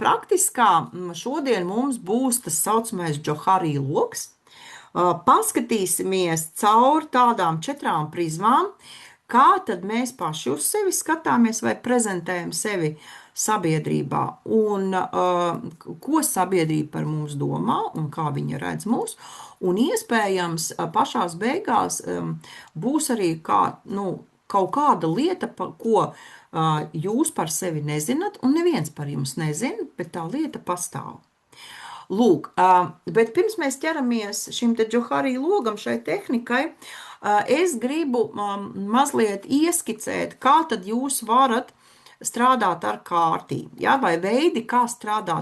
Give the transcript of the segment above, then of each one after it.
praktiskā šodien mums būs tas saucamais Džoharī loks. Paskatīsimies caur tādām 4 prizmām, kā tad mēs paši uz sevi skatāmies vai prezentējam sevi sabiedrībā, un ko sabiedrība par mums domā un kā viņa redz mūs. Un iespējams, pašās beigās būs arī kaut kāda lieta, ko jūs par sevi nezināt, un neviens par jums nezina, bet tā lieta pastāv. Lūk, bet pirms mēs ķeramies šim te Džoharī logam, šai tehnikai, es gribu mazliet ieskicēt, kā tad jūs varat strādāt ar kārtīm, ja? Vai veidi, kā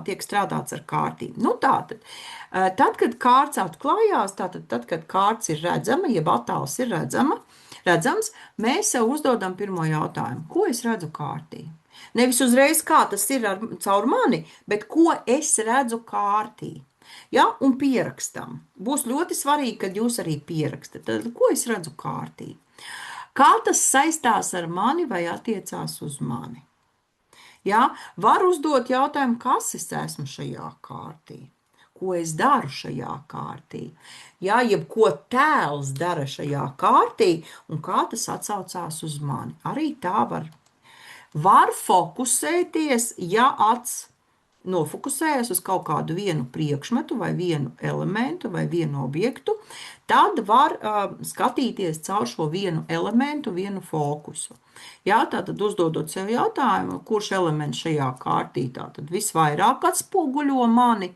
tiek strādāts ar kārtīm. Nu, tātad, tad, kad kārts atklājās, tad, kad kārts ir redzama, jeb attēls ir redzams, mēs sev uzdodam pirmo jautājumu, ko es redzu kārtī? Nevis uzreiz, kā tas ir caur mani, bet ko es redzu kārtī. Ja? Un pierakstam. Būs ļoti svarīgi, kad jūs arī pierakstat. Tad, ko es redzu kārtī? Kā tas saistās ar mani vai attiecās uz mani? Ja? Var uzdot jautājumu, kas es esmu šajā kārtī? Ko es daru šajā kārtī? Ja? Jeb ko tēls dara šajā kārtī un kā tas atsaucās uz mani? Arī tā var fokusēties, ja acs nofokusējas uz kaut kādu vienu priekšmetu vai vienu elementu vai vienu objektu, tad var skatīties caur šo vienu elementu, vienu fokusu. Jā, tātad uzdodot sev jautājumu, kurš elements šajā kārtī tātad visvairāk atspoguļo mani,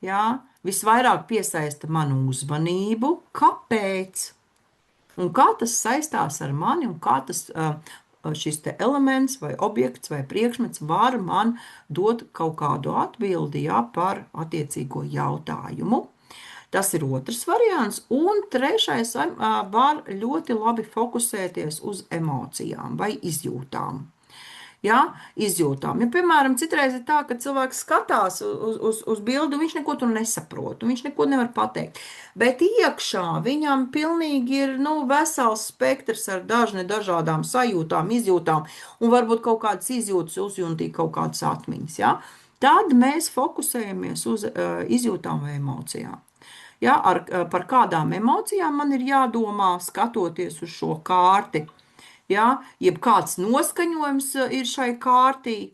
jā, visvairāk piesaista manu uzmanību, kāpēc? Un kā tas saistās ar mani un kā tas šis te elements vai objekts vai priekšmets var man dot kaut kādu atbildi, ja, par attiecīgo jautājumu. Tas ir otrs variants. Un trešais var ļoti labi fokusēties uz emocijām vai izjūtām. Ja, izjūtām. Ja, piemēram, citreiz ir tā, ka cilvēks skatās uz bildi, un viņš neko tur nesaprot, un viņš neko nevar pateikt. Bet iekšā viņam pilnīgi ir vesels spektrs ar dažādām sajūtām, izjūtām, un varbūt kaut kādas izjūtas uzjūtīt kaut kādas atmiņas. Ja? Tad mēs fokusējamies uz izjūtām vai emocijām. Ja? Par kādām emocijām man ir jādomā, skatoties uz šo kārti. Ja, jeb kāds noskaņojums ir šai kārtī,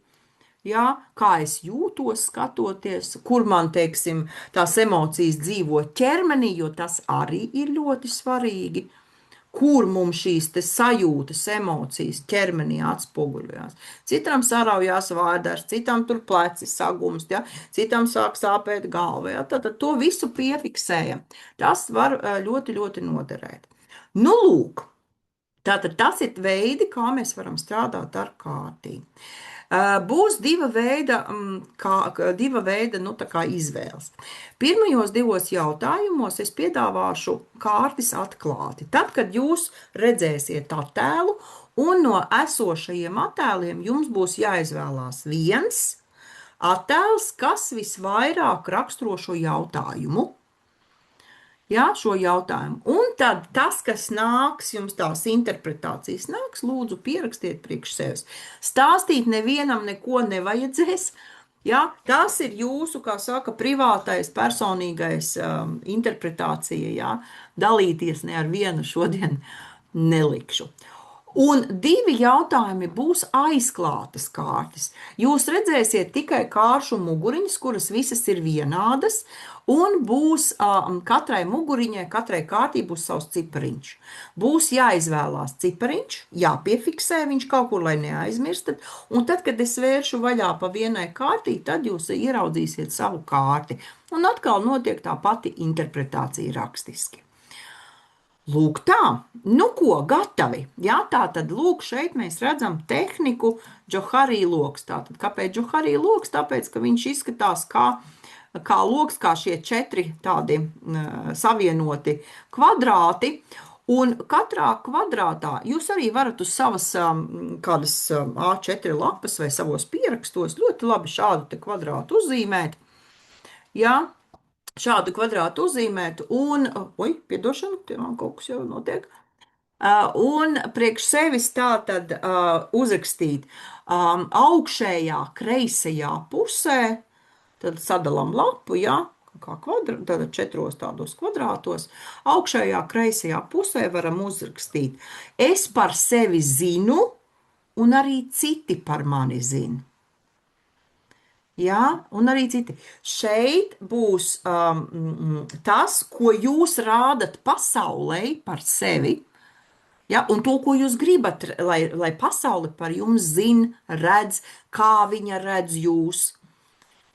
ja, kā es jūtos skatoties, kur man, teiksim, tās emocijas dzīvo ķermenī, jo tas arī ir ļoti svarīgi, kur mums šīs te sajūtas, emocijas ķermenī atspoguļojās. Citam saraujās vēders, citam tur pleci sagumst, ja, citam sāk sāpēt galva, ja, tad to visu piefiksējam. Tas var ļoti, ļoti noderēt. Nu, lūk. Tātad tas ir veidi, kā mēs varam strādāt ar kārtī. Būs diva veida izvēles. Pirmajos 2 jautājumos es piedāvāšu kārtis atklāti. Tad, kad jūs redzēsiet attēlu, un no esošajiem attēliem jums būs jāizvēlās viens attēls, kas visvairāk raksturo šo jautājumu. Ja, šo jautājumu. Un tad tas, kas nāks, jums tās interpretācijas nāks, lūdzu, pierakstiet priekš sevis. Stāstīt nevienam neko nevajadzēs. Ja, tas ir jūsu, kā saka, privātais, personīgais interpretācija. Ja. Dalīties ne ar vienu šodien nelikšu. Un 2 jautājumi būs aizklātas kārtas. Jūs redzēsiet tikai kāršu muguriņas, kuras visas ir vienādas, un būs katrai muguriņai, katrai kārtī būs savs cipariņš. Būs jāizvēlās cipariņš, jāpiefiksē viņš kaut kur, lai neaizmirstat, un tad, kad es vēršu vaļā pa vienai kārtī, tad jūs ieraudzīsiet savu kārti. Un atkal notiek tā pati interpretācija rakstiski. Lūk tā, nu ko, gatavi. Jā, tā tad lūk, šeit mēs redzam tehniku Džoharī loks. Tātad, kāpēc Džoharī loks? Tāpēc, ka viņš izskatās kā loks, kā šie 4 tādi savienoti kvadrāti. Un katrā kvadrātā jūs arī varat uz savas kādas A4 lapas vai savos pierakstos ļoti labi šādu te kvadrātu uzzīmēt. Jā. Šādu kvadrātu uzzīmēt un, piedošana, man kaut kas jau notiek. Un priekš sevis tā tad uzrakstīt augšējā kreisajā pusē, tad sadalām lapu, ja, kā tad četros tādos kvadrātos. Augšējā kreisajā pusē varam uzrakstīt: es par sevi zinu, un arī citi par mani zina. Ja, un arī citi. Šeit būs tas, ko jūs rādat pasaulē par sevi. Ja, un to, ko jūs gribat, lai pasaule par jums zina, redz, kā viņa redz jūs.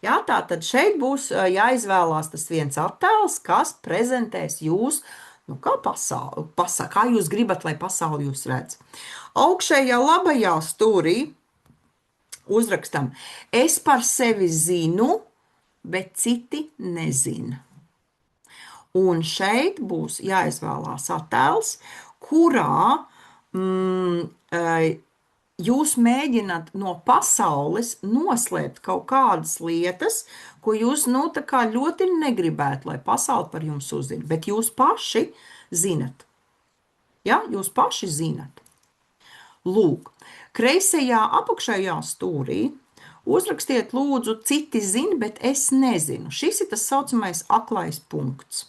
Ja, tā tad šeit būs jāizvēlās tas viens attēls, kas prezentēs jūs, nu, kā kā jūs gribat, lai pasauli jūs redz. Augšējā labajā stūrī uzrakstam: es par sevi zinu, bet citi nezina. Un šeit būs jāizvēlās attēls, kurā jūs mēģināt no pasaules noslēpt kaut kādas lietas, ko jūs tā kā ļoti negribētu, lai pasaule par jums uzzina. Bet jūs paši zinat. Ja? Jūs paši zinat. Lūk, kreisajā apakšējā stūrī uzrakstiet lūdzu: citi zina, bet es nezinu. Šis ir tas saucamais aklais punkts.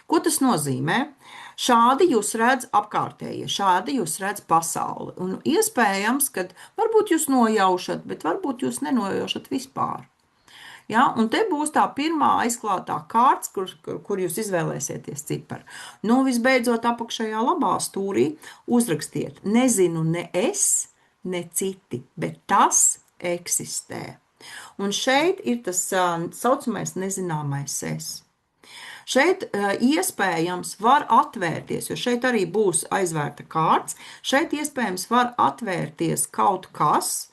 Ko tas nozīmē? Šādi jūs redzat apkārtējie, šādi jūs redzat pasauli. Un iespējams, ka varbūt jūs nojaušat, bet varbūt jūs nenojaušat vispār. Ja? Un te būs tā pirmā aizklātā kārts, kur jūs izvēlēsieties ciparu. Nu, visbeidzot, apakšējā labā stūrī uzrakstiet: nezinu ne es, ne citi, bet tas eksistē. Un šeit ir tas saucamais nezināmais es. Šeit iespējams var atvērties, jo šeit arī būs aizvērta kārts. Šeit iespējams var atvērties kaut kas,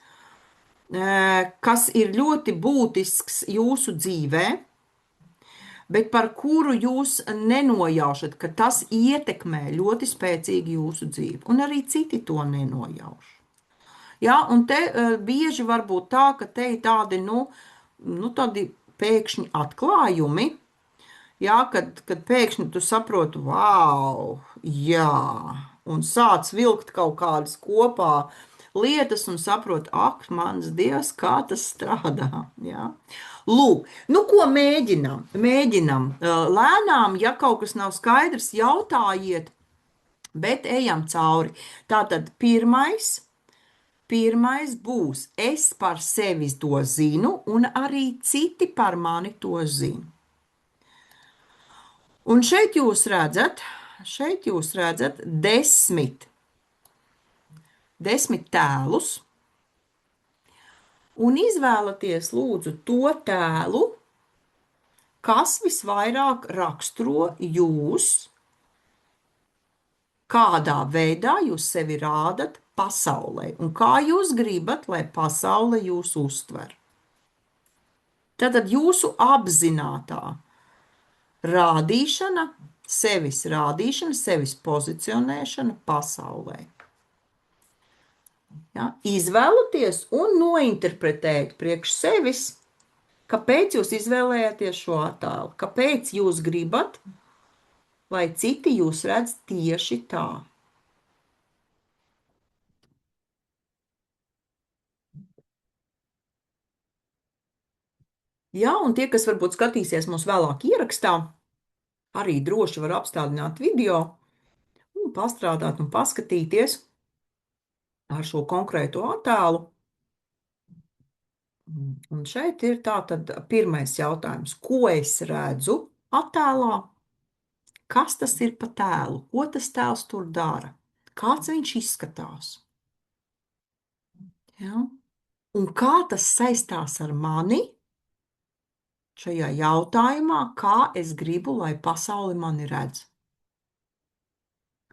kas ir ļoti būtisks jūsu dzīvē, bet par kuru jūs nenojaušat, ka tas ietekmē ļoti spēcīgi jūsu dzīvi. Un arī citi to nenojauš. Ja, un te bieži var būt tā, ka te ir tādi, tādi pēkšņi atklājumi, ja, kad pēkšņi tu saproti: wow, jā, un sāc vilkt kaut kādas kopā lietas un saproti: ak, mans Dievs, kā tas strādā. Ja. Lūk, ko mēģinam? Mēģinam lēnām, ja kaut kas nav skaidrs, jautājiet, bet ejam cauri. Tātad pirmais būs: es par sevi to zinu, un arī citi par mani to zina. Un šeit jūs redzat 10 tēlus, un izvēlaties lūdzu to tēlu, kas visvairāk raksturo jūs, kādā veidā jūs sevi rādat pasaulē, un kā jūs gribat, lai pasaule jūs uztver. Tātad jūsu apzinātā rādīšana, sevis pozicionēšana pasaulē. Ja? Izvēlaties un nointerpretēt priekš sevis, kāpēc jūs izvēlējāties šo attēlu, kāpēc jūs gribat, lai citi jūs redz tieši tā. Ja, un tie, kas varbūt skatīsies mūs vēlāk ierakstā, arī droši var apstādināt video un pastrādāt un paskatīties ar šo konkrēto attēlu. Un šeit ir tātad pirmais jautājums: ko es redzu attēlā? Kas tas ir pa tēlu? Ko tas tēls tur dara? Kāds viņš izskatās? Ja? Un kā tas saistās ar mani šajā jautājumā, kā es gribu, lai pasauli mani redz?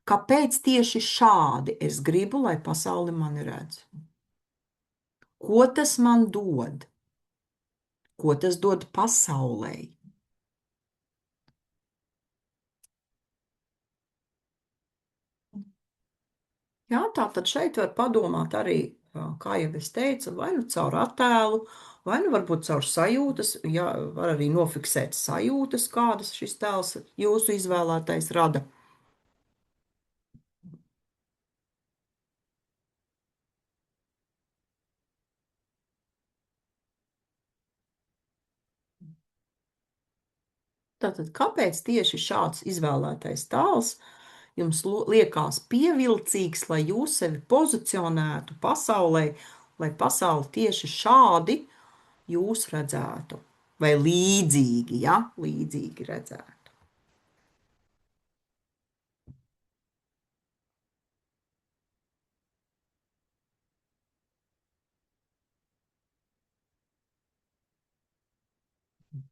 Kāpēc tieši šādi es gribu, lai pasauli mani redz? Ko tas man dod? Ko tas dod pasaulē? Jā, tātad šeit var padomāt arī, kā jau es teicu, vai nu caur attēlu, vai nu varbūt caur sajūtas, ja var arī nofiksēt sajūtas, kādas šis tēls jūsu izvēlētais rada. Tātad, kāpēc tieši šāds izvēlētais tēls jums liekas pievilcīgs, lai jūs sevi pozicionētu pasaulē, lai pasauli tieši šādi jūs redzētu? Vai līdzīgi, ja? Līdzīgi redzētu.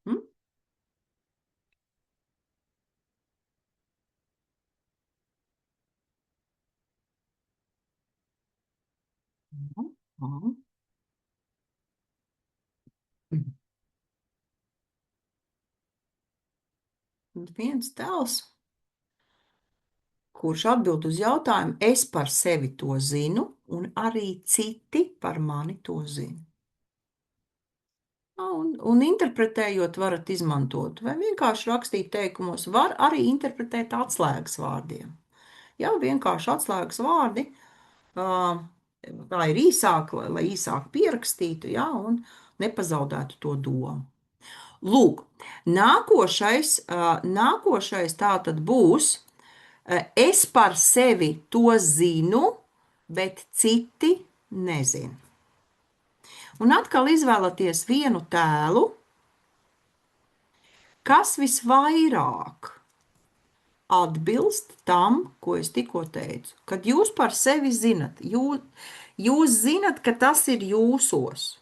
Hm? Mhm. Mhm. Un viens tēls, kurš atbild uz jautājumu, es par sevi to zinu, un arī citi par mani to zina. Un interpretējot, varat izmantot, vai vienkārši rakstīt teikumos, var arī interpretēt atslēgas vārdiem. Jā, vienkārši atslēgas vārdi, ā, tā ir īsāk, lai īsāk pierakstītu, jā, un nepazaudētu to domu. Lūk, nākošais tā tad būs, es par sevi to zinu, bet citi nezina. Un atkal izvēlaties vienu tēlu, kas visvairāk atbilst tam, ko es tikko teicu. Kad jūs par sevi zinat, jūs zinat, ka tas ir jūsos.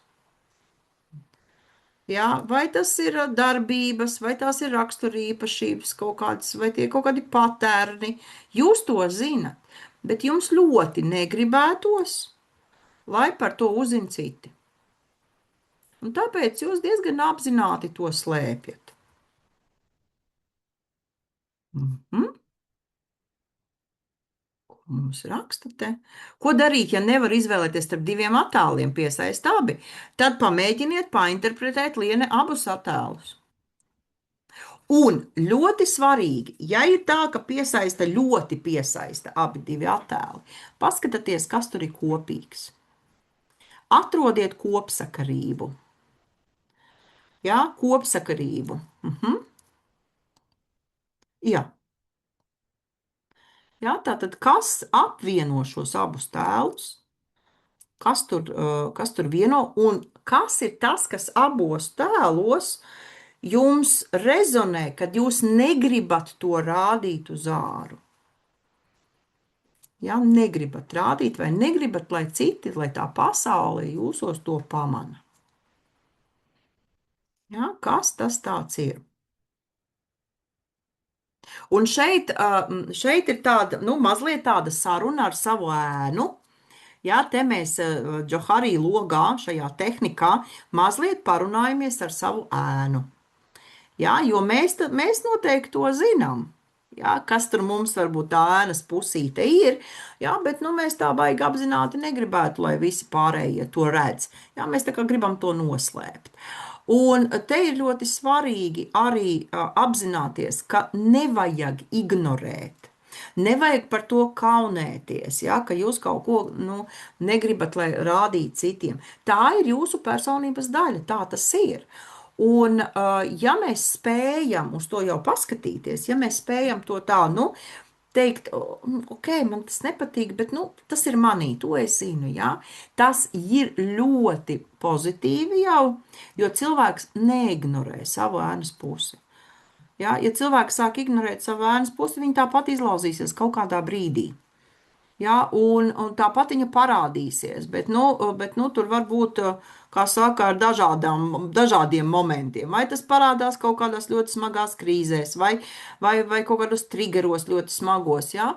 Jā, vai tas ir darbības, vai tās ir raksturīpašības kaut kādas, vai tie kaut kādi paterni. Jūs to zinat, bet jums ļoti negribētos, lai par to uzzina citi. Un tāpēc jūs diezgan apzināti to slēpjat. Mhm. Mums raksta te. Ko darīt, ja nevar izvēlēties starp diviem attēliem, piesaist abi? Tad pamēģiniet painterpretēt vienu abus attēlus. Un ļoti svarīgi, ja ir tā, ka ļoti piesaista abi divi attēli, paskatieties, kas tur ir kopīgs. Atrodiet kopsakarību. Jā, kopsakarību. Jā. Jā, tātad kas apvieno šos abus tēlus? Kas tur vieno, un kas ir tas, kas abos tēlos jums rezonē, kad jūs negribat to rādīt uz āru? Ja, negribat rādīt, vai negribat, lai citi, lai tā pasaule jūsos to pamana. Ja, kas tas tāds ir? Un šeit ir tāda, mazliet tāda saruna ar savu ēnu. Jā, te mēs Džoharī logā, šajā tehnikā, mazliet parunājamies ar savu ēnu. Jā, jo mēs noteikti to zinām. Jā, kas tur mums varbūt tā ēnas pusīte ir, jā, bet mēs tā baigi apzināti negribētu, lai visi pārējie to redz. Jā, mēs tā kā gribam to noslēpt. Un te ir ļoti svarīgi arī apzināties, ka nevajag ignorēt. Nevajag par to kaunēties, ja, ka jūs kaut ko negribat, lai rādītu citiem. Tā ir jūsu personības daļa, tā tas ir. Un, ja mēs spējam uz to jau paskatīties, ja mēs spējam to tā, teikt, ok, man tas nepatīk, bet tas ir manī, to es zinu, ja? Tas ir ļoti pozitīvi jau, jo cilvēks neignorē savu ēnas pusi. Ja, ja cilvēks sāk ignorēt savu ēnas pusi, viņa tāpat izlauzīsies kaut kādā brīdī. Ja, un tāpat viņa parādīsies, bet tur var būt, kā saka, ar dažādiem momentiem. Vai tas parādās kaut kādās ļoti smagās krīzēs, vai kaut kādos triggeros ļoti smagos, ja?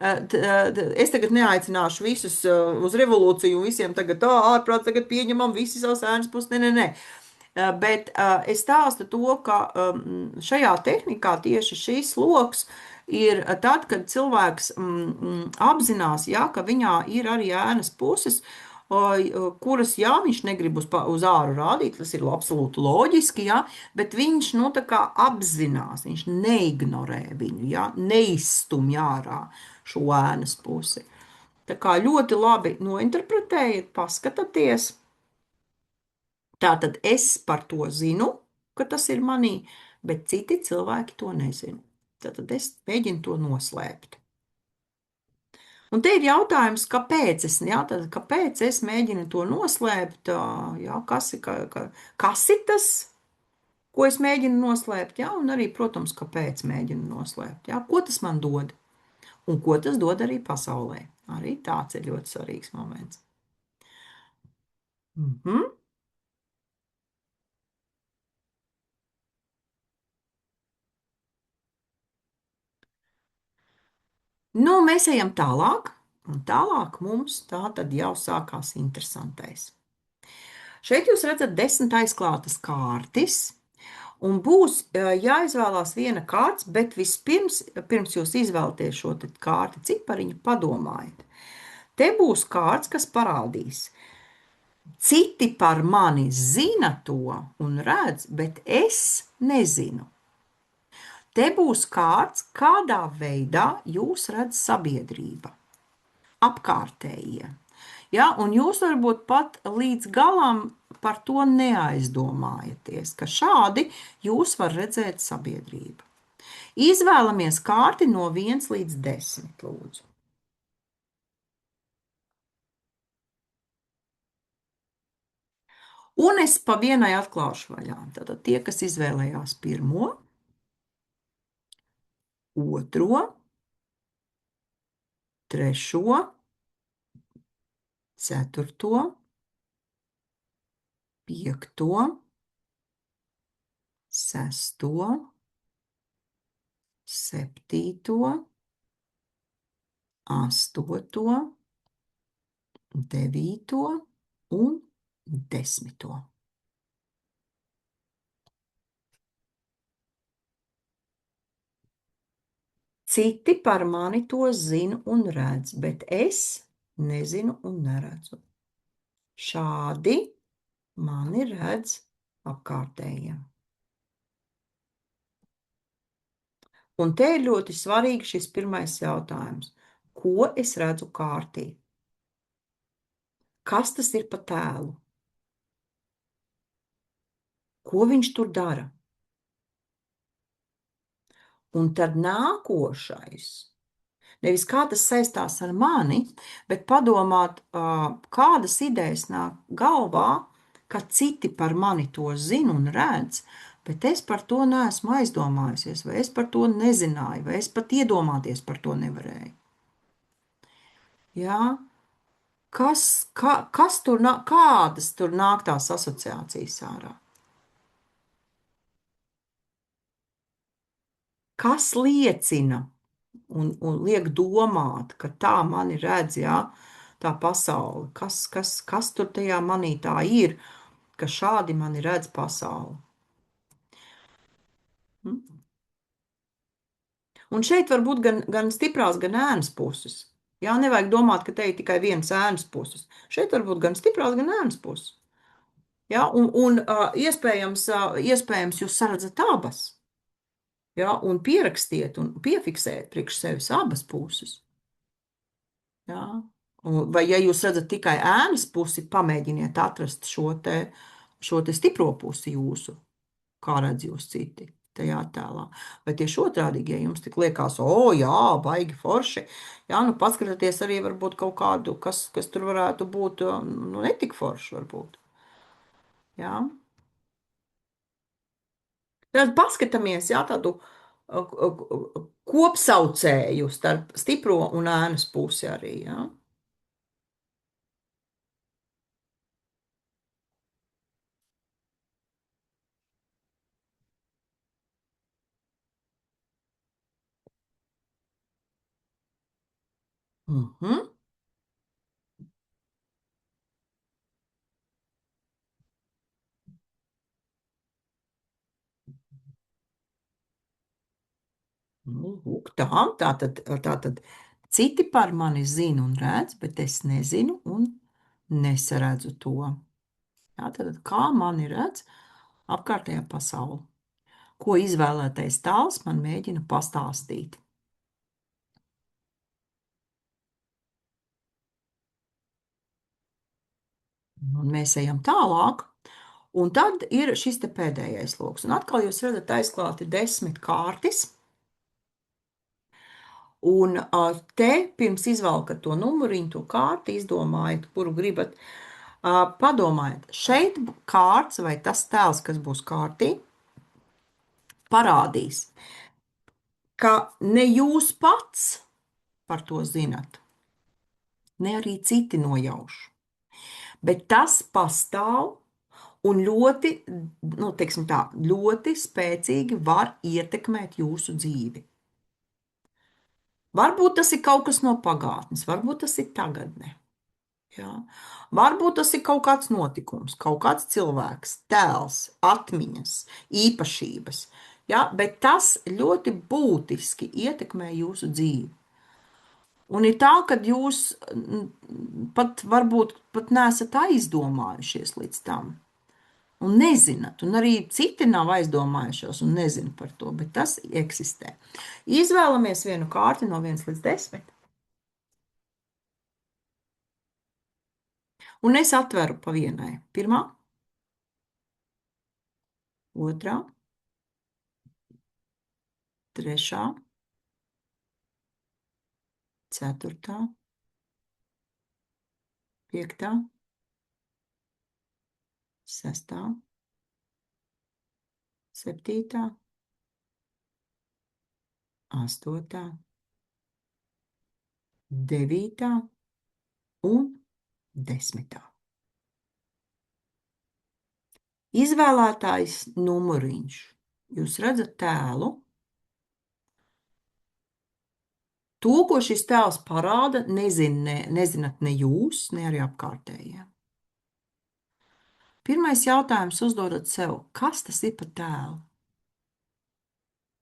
Es tagad neaicināšu visus uz revolūciju, un visiem tagad ārprāt, tagad pieņemam visi savas ēnas puses, nē. Bet es stāstu to, ka šajā tehnikā tieši šīs loks ir tad, kad cilvēks apzinās, ja, ka viņā ir arī ēnas puses, kuras, jā, viņš negrib uz āru rādīt, tas ir absolūti loģiski, ja, bet viņš, tā kā apzinās, viņš neignorē viņu, ja, neizstumj ārā šo ēnas pusi. Tā kā ļoti labi nointerpretējiet, paskatieties. Tātad es par to zinu, ka tas ir manī, bet citi cilvēki to nezina. Tad es mēģinu to noslēpt. Un te ir jautājums, kāpēc kāpēc es mēģinu to noslēpt? Jā, kas ir tas, ko es mēģinu noslēpt? Jā, un arī, protams, kāpēc mēģinu noslēpt? Jā, ko tas man dod? Un ko tas dod arī pasaulē? Arī tāds ir ļoti svarīgs moments. Mhm. Nu, mēs ejam tālāk, un tālāk mums tā tad jau sākās interesantais. Šeit jūs redzat 10 aizklātas kārtas, un būs jāizvēlās viena kārta, bet vispirms, pirms jūs izvēlaties šo kārtu cipariņu, padomājiet. Te būs kārts, kas parādīs. Citi par mani zina to un redz, bet es nezinu. Te būs kārts, kādā veidā jūs redzat sabiedrība, apkārtējie. Ja, un jūs varbūt pat līdz galam par to neaizdomājaties, ka šādi jūs varat redzēt sabiedrību. Izvēlamies kārti no 1 līdz 10, lūdzu. Un es pa vienai atklāšu vaļā. Tātad tie, kas izvēlējās pirmo, otro, trešo, ceturto, piekto, sesto, septīto, astoto, devīto un 10. Citi par mani to zina un redz, bet es nezinu un neredzu. Šādi mani redz apkārtējie. Un te ir ļoti svarīgi šis pirmais jautājums. Ko es redzu kārtī? Kas tas ir pa tēlu? Ko viņš tur dara? Un tad nākošais. Nevis kā tas saistās ar mani, bet padomāt, kādas idejas nāk galvā, ka citi par mani to zina un redz, bet es par to neesmu aizdomājusies, vai es par to nezināju, vai es pat iedomāties par to nevarēju. Jā? Kas tur nāk, kādas tur nāk tās asociācijas ārā? Kas liecina un liek domāt, ka tā mani redz, jā, tā pasaule? Kas tur tajā manī tā ir, ka šādi mani redz pasauli? Hm? Un šeit var būt gan stiprās, gan ēnas puses. Jā, nevajag domāt, ka te ir tikai viens ēnas puses. Šeit var būt gan stiprās, gan ēnas puses. Jā, un iespējams jūs saredzat abas. Jā, un pierakstiet un piefiksēt priekš sevis abas puses. Jā. Vai ja jūs redzat tikai ēnas pusi, pamēģiniet atrast šo te stipro pusi jūsu, kā redz jūs citi tajā attēlā. Vai tieši otrādi, ja jums tik liekas, o, jā, baigi forši, jā, nu paskatieties arī varbūt kaut kādu, kas tur varētu būt, nu, netik forši varbūt. Jā. Tad paskatāmies, jā, tādu kopsaucēju starp stipro un ēnas pusi arī, jā. Mhm. Nu, lūk, tātad citi par mani zina un redz, bet es nezinu un nesaredzu to. Jā, tātad kā mani redz apkārtējā pasaule? Ko izvēlētais tēls man mēģina pastāstīt? Un mēs ejam tālāk, Un tad ir šis te pēdējais lokus. Un atkal jūs redzat aizklāti 10 kārtis. Un te pirms izvelkat to numuriņu, to kārti, izdomājat, kuru gribat. Padomājiet, šeit kārts vai tas tēls, kas būs kārtī, parādīs, ka ne jūs pats par to zinat, ne arī citi nojauš. Bet tas pastāv un ļoti, nu, teiksim tā, ļoti spēcīgi var ietekmēt jūsu dzīvi. Varbūt tas ir kaut kas no pagātnes, varbūt tas ir tagadne. Jā. Varbūt tas ir kaut kāds notikums, kaut kāds cilvēks, tēls, atmiņas, īpašības. Jā, bet tas ļoti būtiski ietekmē jūsu dzīvi. Un ir tā, ka jūs pat varbūt pat neesat aizdomājušies līdz tam. Un nezināt, un arī citi nav aizdomājušies un nezina par to, bet tas eksistē. Izvēlamies vienu kārti no 1 līdz 10. Un es atveru pa vienai. Pirmā, otrā, trešā, ceturtā, piektā, sestā, septītā, astotā, devītā un 10. Izvēlētājs numuriņš. Jūs redzat tēlu. To, ko šis tēls parāda, nezināt ne jūs, ne arī apkārtējie. Pirmais jautājums uzdodat sev, kas tas ir pa tēlu?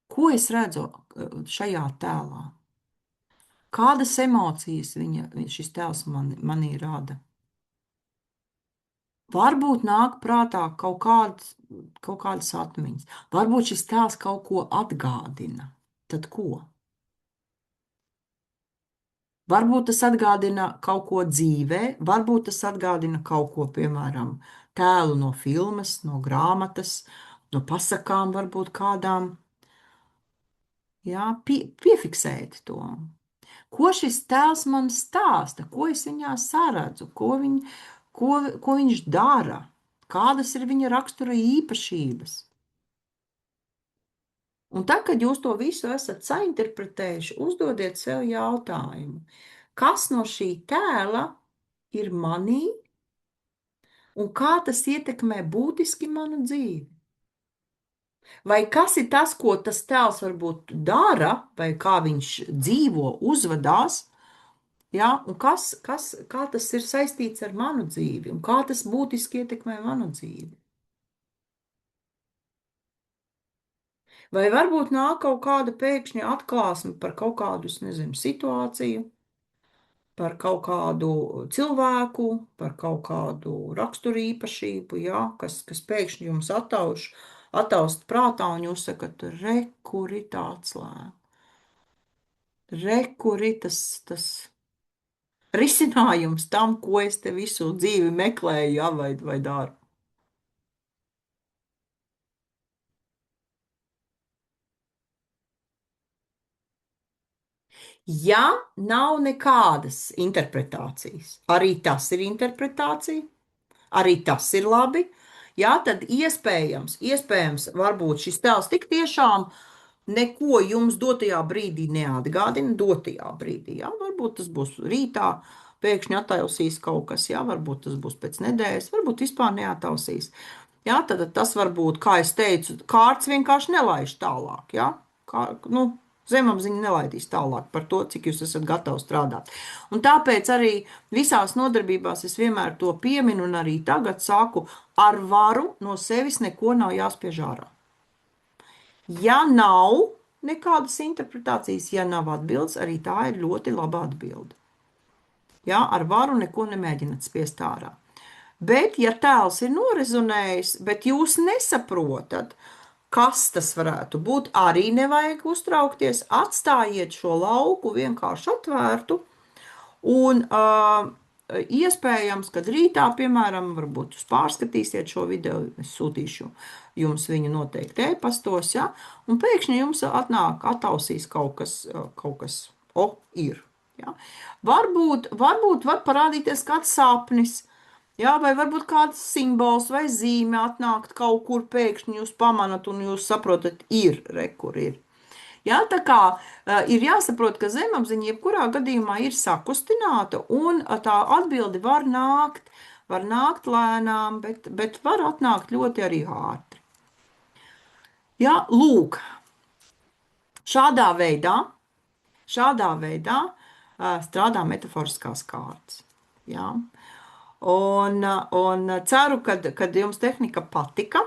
Ko es redzu šajā tēlā? Kādas emocijas šis tēls manī rada? Varbūt nāk prātā kaut kādas atmiņas. Varbūt šis tēls kaut ko atgādina. Tad ko? Varbūt tas atgādina kaut ko dzīvē, varbūt tas atgādina kaut ko, piemēram, tēlu no filmas, no grāmatas, no pasakām varbūt kādām. Jā, piefiksēt to. Ko šis tēls man stāsta, ko es viņā saredzu, ko viņš dara, kādas ir viņa rakstura īpašības. Un tad, kad jūs to visu esat sainterpretējuši, uzdodiet sev jautājumu, kas no šī tēla ir manī un kā tas ietekmē būtiski manu dzīvi? Vai kas ir tas, ko tas tēls varbūt dara, vai kā viņš dzīvo, uzvedās, ja? Un kā tas ir saistīts ar manu dzīvi, un kā tas būtiski ietekmē manu dzīvi? Vai varbūt nāk kaut kāda pēkšņa atklāsme par kaut kādu, nezinu, situāciju, par kaut kādu cilvēku, par kaut kādu raksturīpašību, ja? kas pēkšņi jums attaust prātā, un jūs sakat, re, kur ir tā atslēga? Re, kur ir tas risinājums tam, ko es te visu dzīvi meklēju, ja, vai daru? Ja nav nekādas interpretācijas, arī tas ir interpretācija, arī tas ir labi, jā, tad iespējams, varbūt šis tēls tik tiešām neko jums dotajā brīdī neatgādina, dotajā brīdī, jā, varbūt tas būs rītā, pēkšņi attausīs kaut kas, jā, varbūt tas būs pēc nedēļas, varbūt vispār neattausīs. Jā, tad tas var būt, kā es teicu, kārts vienkārši nelaiž tālāk, jā, zemapziņa nelaidīs tālāk par to, cik jūs esat gatavi strādāt. Un tāpēc arī visās nodarbībās es vienmēr to pieminu un arī tagad saku, ar varu no sevis neko nav jāspiež ārā. Ja nav nekādas interpretācijas, ja nav atbildes, arī tā ir ļoti laba atbilde. Ja, ar varu neko nemēģināt spiest ārā. Bet, ja tēls ir norezonējis, bet jūs nesaprotat, kas tas varētu būt, arī nevajag uztraukties, atstājiet šo lauku vienkārši atvērtu un iespējams, kad rītā, piemēram, varbūt jūs pārskatīsiet šo video, es sūtīšu jums viņu noteikti e-pastos, ja, un pēkšņi jums atausīs kaut kas, ir. Ja. Varbūt var parādīties kāds sapnis, jā, vai varbūt kāds simbols vai zīme atnākt kaut kur pēkšņi jūs pamanat un jūs saprotat, kur ir. Jā, tā kā ir jāsaprot, ka zemapziņa jebkurā gadījumā ir sakustināta un tā atbildi var nākt lēnām, bet var atnākt ļoti arī ātri. Jā, lūk, šādā veidā strādā metaforiskās kārtas. Jā. Un ceru, kad jums tehnika patika.